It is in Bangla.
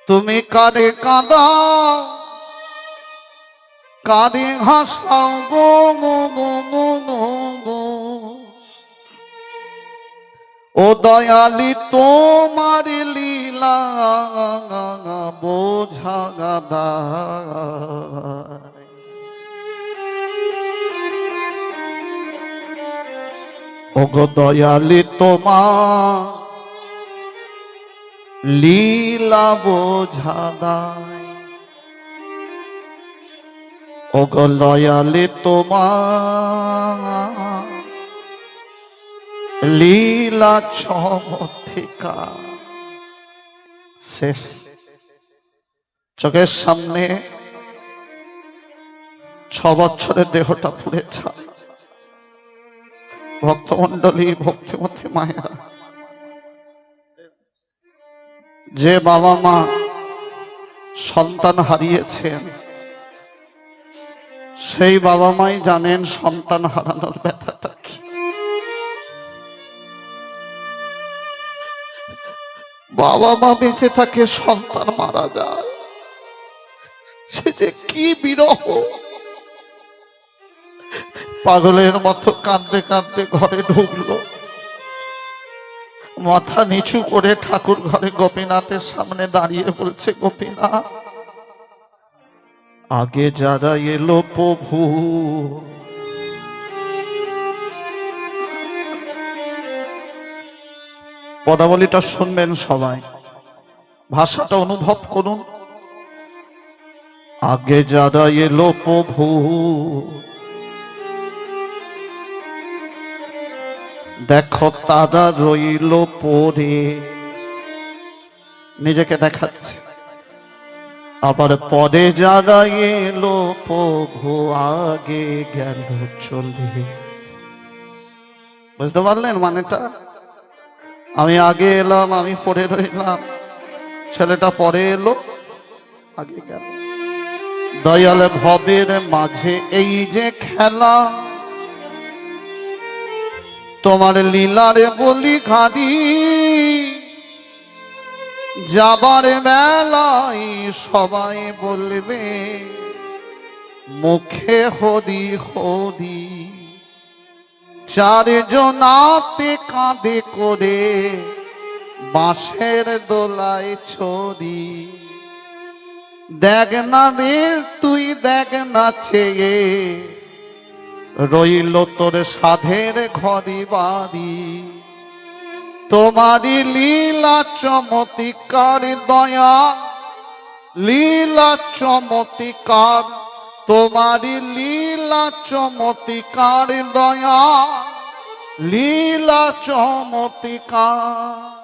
তুমি কারে কাঁদাও কারে হাসাও গো গো গো গো গো গো। ও দয়ালি তোমার লীলা বোঝা গাদায়। ও গো দয়ালি তোমার লীলা বোঝা দায়। ও গো দয়ালি তোমার লীলা চমৎকার। শেষ। চোখের সামনে 6 বছরের দেহটা পুড়ে ছাই। ভক্তমণ্ডলী, ভক্তিমতী মায়েরা, যে বাবা মা সন্তান হারিয়েছেন সেই বাবা মাই জানেন সন্তান হারানোর ব্যথাটা কি। বাবা মা বেঁচে থাকে, সন্তান মারা যায়, সে যে কি বিরহ। পাগলের মতো কাঁদতে কাঁদতে ঘরে ঢুকলো, মাথা নিচু করে ঠাকুর ঘরে গোপীনাথের সামনে দাঁড়িয়ে বলছে, গোপীনাথ আগে যারা এলো প্রভু, পদাবলীটা শুনবেন সবাই, ভাষাটা অনুভব করুন। আগে যারা এলো প্রভু, দেখো তারা রইল পরে। নিজেকে দেখাচ্ছে। আবার পরে যারা এলো প্রভু, আগে গেল চলে। বুঝতে পারলেন মানেটা? আমি আগে এলাম, আমি পরে রইলাম, ছেলেটা পরে এলো, আগে গেল। দয়াল ভবের মাঝে এই যে খেলা, তোমার লীলারে বলি ঘাড়ি। যাবার বেলায় সবাই বলবে মুখে হরি হরি। 4 জনাতে কাঁধে করে বাঁশের দোলায় ছড়ি। দেখ না রে তুই দেখ না চেয়ে, রইল তোর সাধের ঘরে বাড়ি। তোমারি লীলা চমৎকার দয়া, লীলা চমৎকার, তোমারি লীলা চমৎকার দয়া, লীলা চমৎকার।